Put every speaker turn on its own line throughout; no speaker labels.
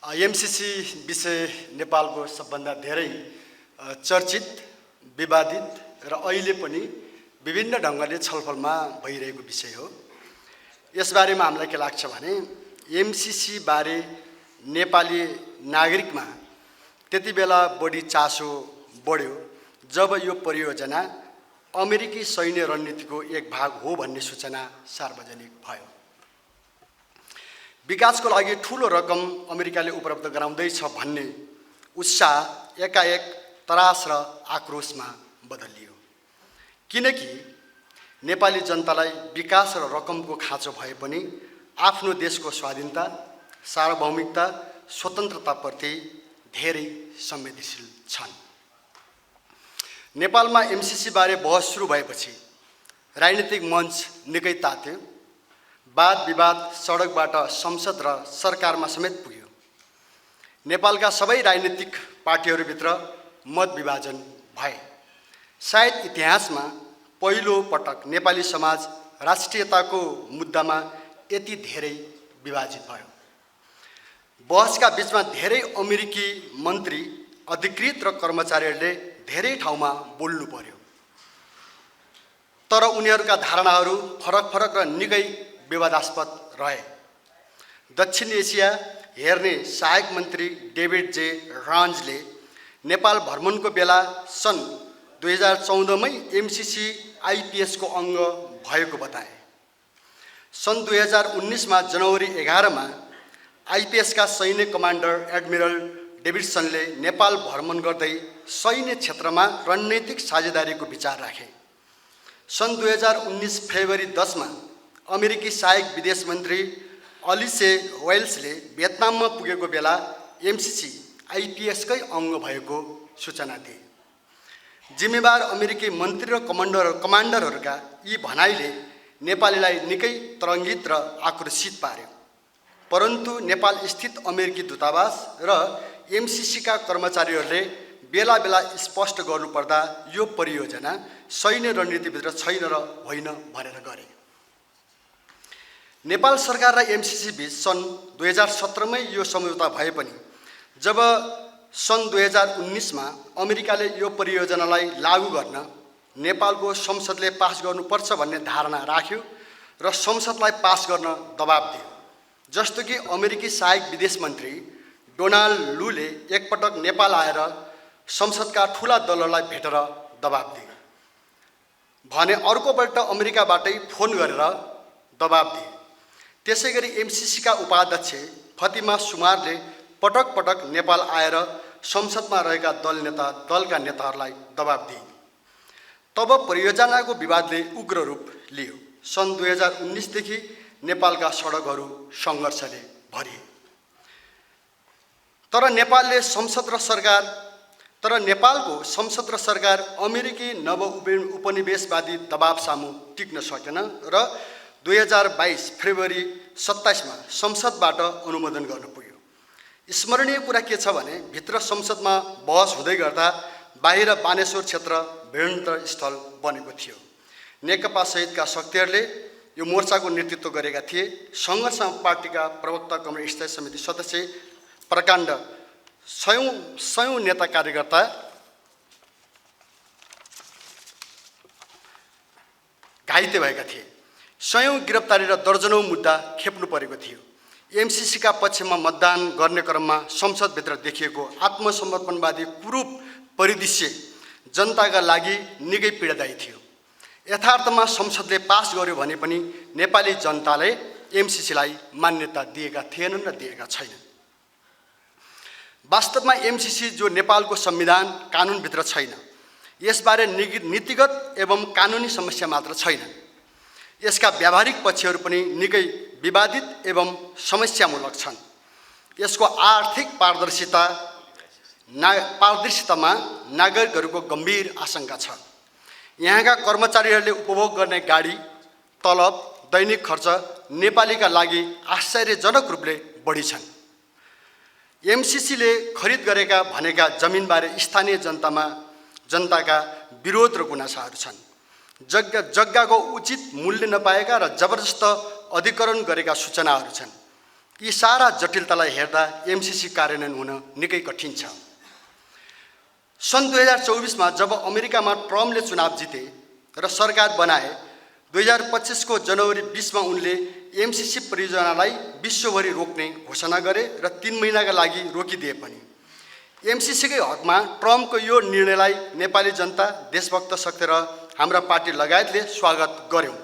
MCC विषय नेपालको सबभन्दा धेरै चर्चित, विवादित र अहिले पनि विभिन्न ढङ्गले छलफलमा भइरहेको विषय हो। यसबारेमा हामीलाई के लाग्छ भने एमसीसी बारे नेपाली नागरिकमा त्यति बेला बढी चासो बढ्यो जब यो परियोजना अमेरिकी सैन्य रणनीतिको एक भाग हो भन्ने सूचना सार्वजनिक भयो। विकासको लागि ठूलो रकम अमेरिकाले उपलब्ध गराउँदैछ भन्ने उत्साह एकाएक तरास र आक्रोशमा बदलियो, किनकि नेपाली जनतालाई विकास र रकमको खाँचो भए पनि आफ्नो देशको स्वाधीनता, सार्वभौमिकता, स्वतन्त्रताप्रति धेरै संवेदनशील छन्। नेपालमा एमसीसी बारे बहस सुरु भएपछि राजनीतिक मञ्च निकै तात्यो। वाद विवाद सडकबाट संसद र सरकारमा समेत पुग्यो। नेपालका सबै राजनीतिक पार्टीहरूभित्र मत विभाजन भए। सायद इतिहासमा पहिलो पटक नेपाली समाज राष्ट्रियताको मुद्दामा यति धेरै विभाजित भयो। बहसका बीचमा धेरै अमेरिकी मन्त्री, अधिकृत र कर्मचारीहरूले धेरै ठाउँमा बोल्नु पर्यो, तर उनीहरूका धारणाहरू फरक फरक र निकै विवादास्पद रहे। दक्षिण एसिया हेर्ने सहायक मन्त्री डेभिड जे रान्जले नेपाल भ्रमणको बेला सन् 2014 मै एमसीसी आइपिएसको अङ्ग भएको बताए। सन् 2019 मा जनवरी 11 मा आइपिएसका सैन्य कमान्डर एडमिरल डेभिडसनले नेपाल भ्रमण गर्दै सैन्य क्षेत्रमा रणनीतिक साझेदारीको विचार राखे। सन् 2019 फेब्रुअरी 10 मा अमेरिकी सहायक विदेश मन्त्री अलिसे वेल्सले भियतनाममा पुगेको बेला एमसीसी आइपिएसकै अङ्ग भएको सूचना दिए। जिम्मेवार अमेरिकी मन्त्री र कमान्डरहरूका यी भनाइले नेपालीलाई निकै तरङ्गित र आक्रोशित पार्यो। परन्तु नेपाल स्थित अमेरिकी दूतावास र एमसीसीका कर्मचारीहरूले बेला बेला स्पष्ट गर्नुपर्दा यो परियोजना सैन्य रणनीतिभित्र छैन र होइन भनेर गरे। नेपाल सरकार र एमसीसी बीच सन् 2017 मै यो सम्झौता भए पनि जब सन् 2019 मा अमेरिकाले यो परियोजनालाई लागू गर्न नेपालको संसदले पास गर्नुपर्छ भन्ने धारणा राख्यो र संसदलाई पास गर्न दबाब दियो। जस्तो कि अमेरिकी सहायक विदेश मन्त्री डोनाल्ड लूले एकपटक नेपाल आएर संसदका ठूला दलहरूलाई भेटेर दबाब दिए भने अर्कोपल्ट अमेरिकाबाटै फोन गरेर दबाब दिए। त्यसैगरी एमसीसीका उपाध्यक्ष फतिमा सुमारले पटक पटक नेपाल आएर संसदमा रहेका दलका नेताहरूलाई दबाब दिए। तब परियोजनाको विवादले उग्र रूप लियो। सन् 2019 देखि नेपालका सडकहरू सङ्घर्षले भरिए। तर नेपालको संसद र सरकार अमेरिकी नव उपनिवेशवादी दबाब सामु टिक्न सकेन र 2022 फेब्रुअरी 27 मा संसदबाट अनुमोदन गर्न पुग्यो। स्मरणीय कुरा के छ भने भित्र संसदमा बहस हुँदै गर्दा बाहिर बानेश्वर क्षेत्र भिडन्त स्थल बनेको थियो। नेकपा सहितका शक्तिहरूले यो मोर्चाको नेतृत्व गरेका थिए। सङ्घर्ष पार्टीका प्रवक्ता कम्युनिस्ट स्थायी समिति सदस्य प्रकाण्ड सयौं नेता कार्यकर्ता घाइते भएका थिए। सयौं गिरफ्तारी र दर्जनौं मुद्दा खेप्नु परेको थियो। एमसीसीका पक्षमा मतदान गर्ने क्रममा संसदभित्र देखिएको आत्मसमर्पणवादी कुरूप परिदृश्य जनताका लागि निकै पीडादायी थियो। यथार्थमा संसदले पास गर्यो भने पनि नेपाली जनताले एमसीसीलाई मान्यता दिएका थिएनन् र दिएका छैनन्। वास्तवमा एमसीसी जो नेपालको संविधान कानुनभित्र छैन, यसबारे नीतिगत एवं कानुनी समस्या मात्र छैन, यसका व्यावहारिक पक्षहरू पनि निकै विवादित एवं समस्यामूलक छन्। यसको आर्थिक पारदर्शितामा नागरिकहरूको गम्भीर आशंका छ। यहाँका कर्मचारीहरूले उपभोग गर्ने गाडी, तलब, दैनिक खर्च नेपालीका लागि आश्चर्यजनक रूपले बढी छन्। एमसीसीले खरिद गरेका भनेका जमिनबारे स्थानीय जनताका विरोध र गुनासाहरू छन्। जग्गाको उचित मूल्य नपाएका र जबरजस्त अधिकरण गरेका सूचनाहरू छन्। यी सारा जटिलतालाई हेर्दा एमसीसी कार्यान्वयन हुन निकै कठिन छ। सन् 2024 मा जब अमेरिकामा ट्रम्पले चुनाव जिते र सरकार बनाए, 2025 को जनवरी 20 मा उनले एमसीसी परियोजनालाई विश्वभरि रोक्ने घोषणा गरे र 3 महिनाका लागि रोकिदिए पनि। एमसीसीकै हकमा ट्रम्पको यो निर्णयलाई नेपाली जनता, देशभक्त शक्ति र हाम्रा पार्टी लगायतले स्वागत गर्यौं।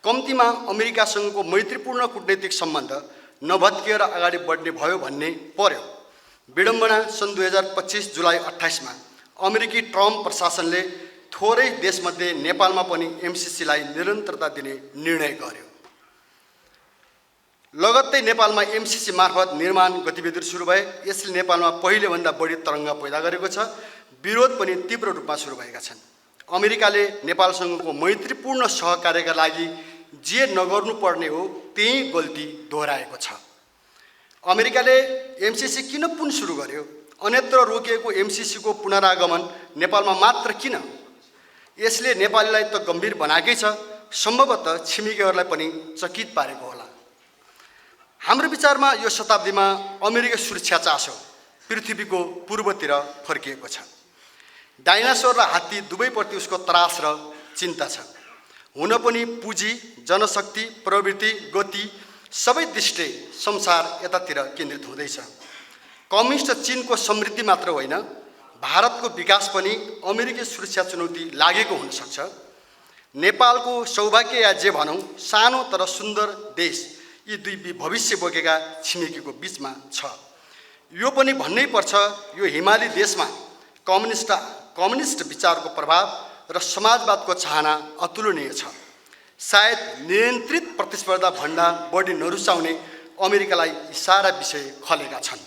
कम्तीमा अमेरिकासँगको मैत्रीपूर्ण कूटनैतिक सम्बन्ध नभत्किएर अगाडि बढ्ने भयो भन्ने पर्यो। विडम्बना सन् 2025 जुलाई 28 मा अमेरिकी ट्रम्प प्रशासनले थोरै देशमध्ये नेपालमा पनि एमसीसीलाई निरन्तरता दिने निर्णय गर्यो। लगत्तै नेपालमा एमसीसी मार्फत निर्माण गतिविधिहरू सुरु भए। यसले नेपालमा पहिलेभन्दा बढी तरङ्ग पैदा गरेको छ। विरोध पनि तीव्र रूपमा सुरु भएका छन्। अमेरिकाले नेपालसँगको मैत्रीपूर्ण सहकार्यका लागि जे नगर्नुपर्ने हो त्यही गल्ती दोहोऱ्याएको छ। अमेरिकाले एमसीसी किन पुन सुरु गर्यो? अन्यत्र रोकिएको एमसीसी को पुनरागमन नेपालमा मात्र किन? यसले नेपालीलाई त गम्भीर बनाएकै छ, सम्भवतः छिमेकीहरूलाई पनि चकित पारेको होला। हाम्रो विचारमा यो शताब्दीमा अमेरिकी सुरक्षा चासो पृथ्वीको पूर्वतिर फर्किएको छ। डाइनासोर र हात्ती दुवैप्रति उसको त्रास र चिन्ता छ। हुन पनि पुँजी, जनशक्ति, प्रवृत्ति, गति सबै दृष्टिले संसार यतातिर केन्द्रित हुँदैछ। कम्युनिस्ट चीनको समृद्धि मात्र होइन, भारतको विकास पनि अमेरिकी सुरक्षा चुनौती लागेको हुन सक्छ। नेपालको सौभाग्य या जे भनौँ, सानो तर सुन्दर देश यी दुई भविष्य बोकेका छिमेकीको बीचमा छ। यो पनि भन्नै पर्छ, यो हिमाली देशमा कम्युनिस्ट विचारको प्रभाव र समाजवादको चाहना अतुलनीय छ। सायद नियन्त्रित प्रतिस्पर्धा भन्दा बढी नरुचाउने अमेरिकालाई यी सारा विषय खलेका छन्।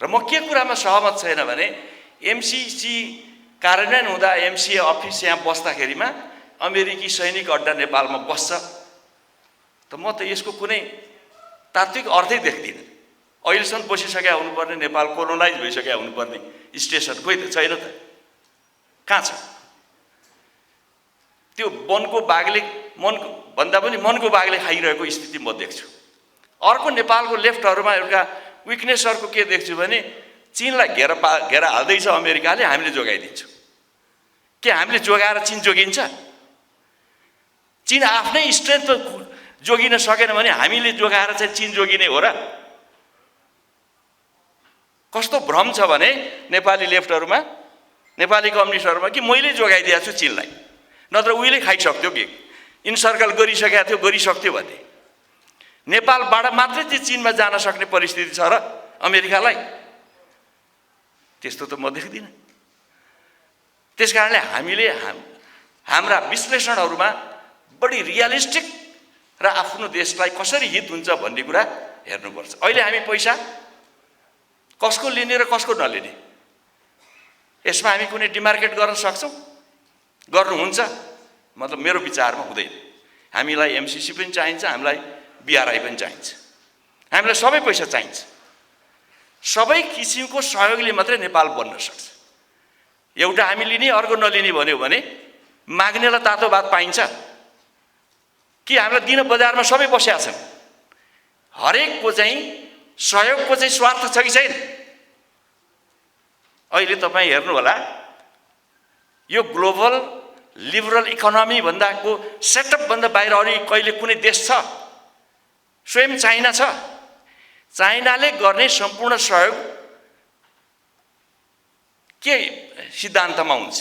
र म के कुरामा सहमत छैन भने एमसीसी कार्यान्वयन हुँदा एमसीए अफिस यहाँ बस्दाखेरिमा अमेरिकी सैनिक अड्डा नेपालमा बस्छ, त म त यसको कुनै तात्विक अर्थै देख्दिनँ। अहिलेसम्म बसिसकेका हुनुपर्ने, नेपाल कोलोनाइज भइसकेका हुनुपर्ने स्टेसन खोइ त छैन त, कहाँ छ? त्यो मनको बाघले भन्दा पनि मनको बाघले खाइरहेको स्थिति म देख्छु। अर्को नेपालको लेफ्टहरूमा एउटा विकनेसहरूको के देख्छु भने चीनलाई घेर हाल्दैछ अमेरिकाले, हामीले जोगाइदिन्छौँ। के हामीले जोगाएर चीन जोगिन्छ? चीन आफ्नै स्ट्रेन्थ जोगिन सकेन भने हामीले जोगाएर चाहिँ चीन जोगिने हो र? कस्तो भ्रम छ भने नेपाली लेफ्टहरूमा, नेपाली कम्युनिस्टहरूमा कि मैले जोगाइदिएको छु चीनलाई, नत्र उहिले खाइसक्थ्यो कि इन्सर्कल गरिसकेको थियो, गरिसक्थ्यो भने नेपालबाट मात्रै त्यो चीनमा जान सक्ने परिस्थिति छ र अमेरिकालाई? त्यस्तो त म देख्दिनँ। त्यस कारणले हामीले हाम्रा विश्लेषणहरूमा बढी रियलिस्टिक र आफ्नो देशलाई कसरी हित हुन्छ भन्ने कुरा हेर्नुपर्छ। अहिले हामी पैसा कसको लिने र कसको नलिने, यसमा हामी कुनै डिमार्केट गर्न सक्छौँ? गर्नुहुन्छ? मतलब मेरो विचारमा हुँदैन। हामीलाई एमसीसी पनि चाहिन्छ, हामीलाई बीआरआई पनि चाहिन्छ, हामीलाई सबै पैसा चाहिन्छ। सबै किसिमको सहयोगले मात्रै नेपाल बन्न सक्छ। एउटा हामी लिने अर्को नलिने भन्यो भने माग्नेलाई तातो भात पाइन्छ कि? हामीलाई दिन बजारमा सबै बसेका छन्, हरेकको चाहिँ सहयोगको चाहिँ स्वार्थ छ कि छैन? अहिले तपाईँ हेर्नु होला, यो ग्लोबल लिबरल इकोनोमी भन्दाको सेटअपभन्दा बाहिर अरू कहिले कुनै देश छ? स्वयं चाइना छ। चाइनाले गर्ने सम्पूर्ण सहयोग के सिद्धान्तमा हुन्छ?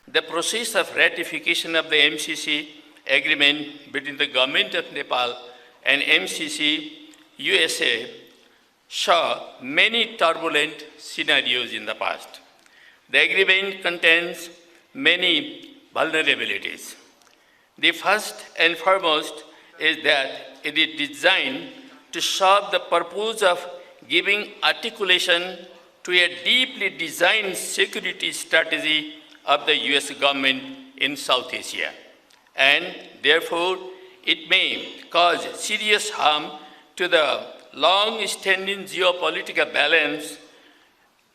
The process of ratification of the MCC agreement between the government of Nepal and MCC USA saw many turbulent scenarios in the past. The agreement contains many vulnerabilities. The first and foremost is that it is designed to serve the purpose of giving articulation to a deeply designed security strategy of the US government in South Asia, and therefore it may cause serious harm to the long-standing geopolitical balance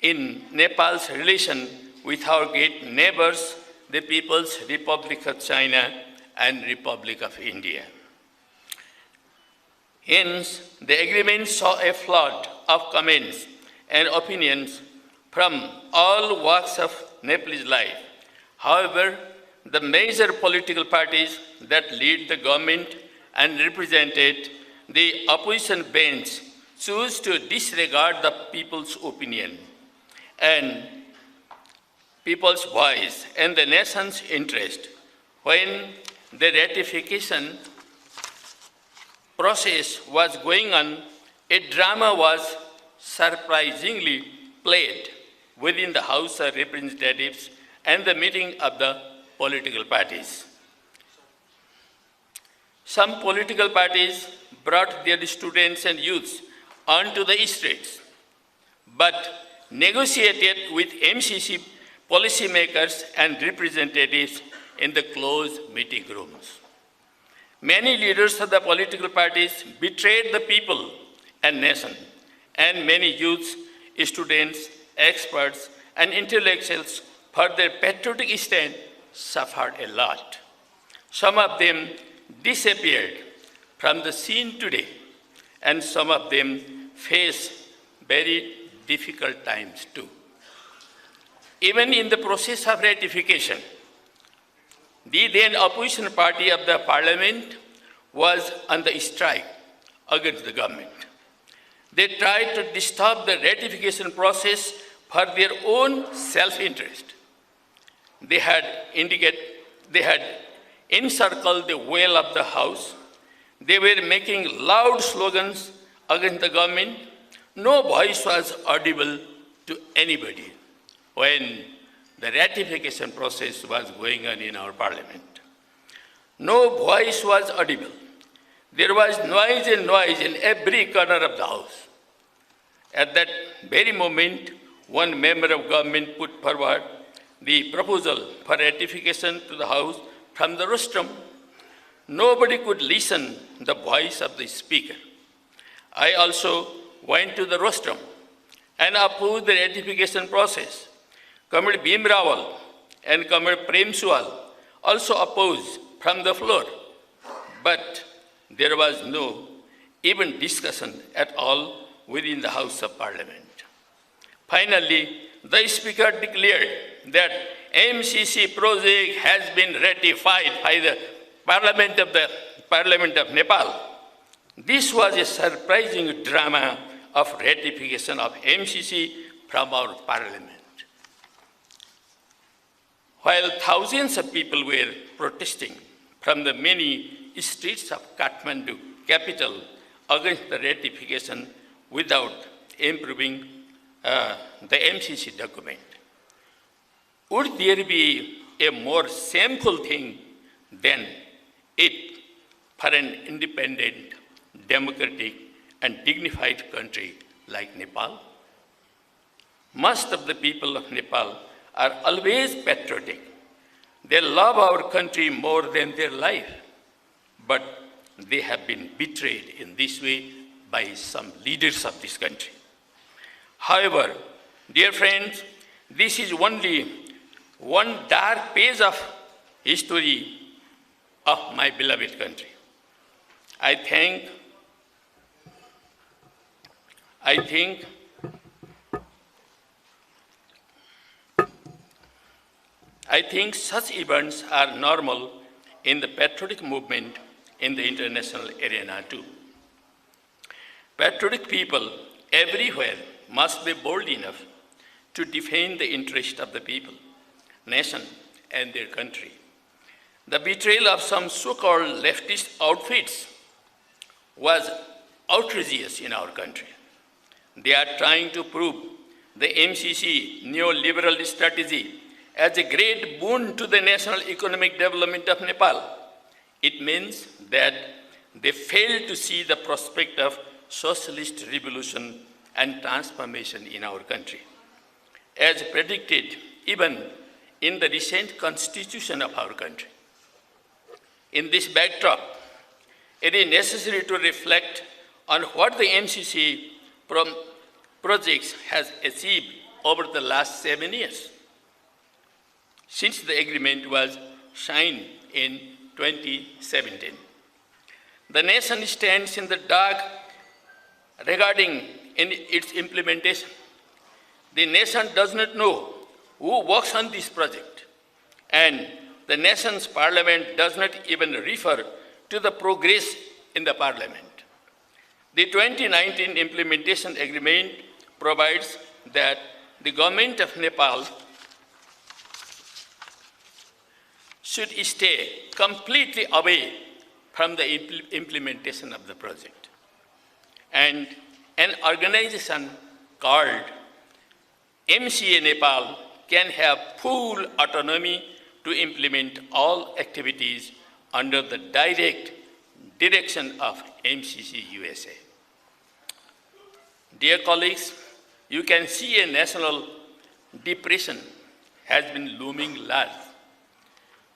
in Nepal's relation with our great neighbors, the People's Republic of China and Republic of India. Hence, the agreement saw a flood of comments and opinions from all walks of Nepalese life. However, the major political parties that lead the government and represented the opposition bench choose to disregard the people's opinion and people's voice and the nation's interest. When the ratification process was going on, a drama was surprisingly played within the House of Representatives and the meeting of the political parties. Some political parties brought their students and youths onto the streets, but negotiated with MCC policymakers and representatives in the closed meeting rooms. Many leaders of the political parties betrayed the people and nation, and many youths, students, experts, and intellectuals for their patriotic stand suffered a lot. Some of them disappeared from the scene today, and some of them face very difficult times too. Even in the process of ratification, the then opposition party of the parliament was on the strike against the government. They tried to disturb the ratification process for their own self-interest. They had encircled the well of the house. They were making loud slogans against the government. No voice was audible to anybody when the ratification process was going on in our parliament. No voice was audible. There was noise in every corner of the house. At that very moment, one member of government put forward the proposal for ratification to the House from the rostrum. Nobody could listen to the voice of the speaker. I also went to the rostrum and opposed the ratification process. Comrade Bhim Rawal and Comrade Prem Suwal also opposed from the floor, but there was no even discussion at all within the House of Parliament. Finally, the Speaker declared that MCC project has been ratified by the Parliament of Nepal. This was a surprising drama of ratification of MCC from our Parliament. While thousands of people were protesting from the many streets of Kathmandu, capital, against the ratification without improving the MCC document, would there be a more shameful thing than it for an independent, democratic, and dignified country like Nepal? Most of the people of Nepal are always patriotic. They love our country more than their life, but they have been betrayed in this way by some leaders of this country. However, dear friends, this is only one dark page of history of my beloved country. I think such events are normal in the patriotic movement in the international arena too. Patriotic people everywhere must be bold enough to defend the interest of the people, nation, and their country. The betrayal of some so-called leftist outfits was outrageous in our country. They are trying to prove the MCC neoliberal strategy as a great boon to the national economic development of Nepal. It means that they fail to see the prospect of socialist revolution and transformation in our country. As predicted even in the recent constitution of our country. In this backdrop, it is necessary to reflect on what the MCC projects has achieved over the last 7 years, since the agreement was signed in 2017. The nation stands in the dark regarding its implementation. The nation does not know who works on this project, and the nation's parliament does not even refer to the progress in the parliament. The 2019 implementation agreement provides that the government of Nepal should stay completely away from the implementation of the project. And an organization called MCA Nepal can have full autonomy to implement all activities under the direct direction of MCC USA. Dear colleagues, you can see a national depression has been looming large.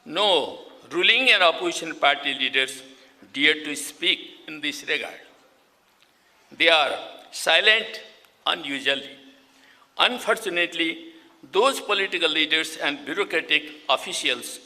No ruling and opposition party leaders dare to speak in this regard. They are silent unusually. Unfortunately, those political leaders and bureaucratic officials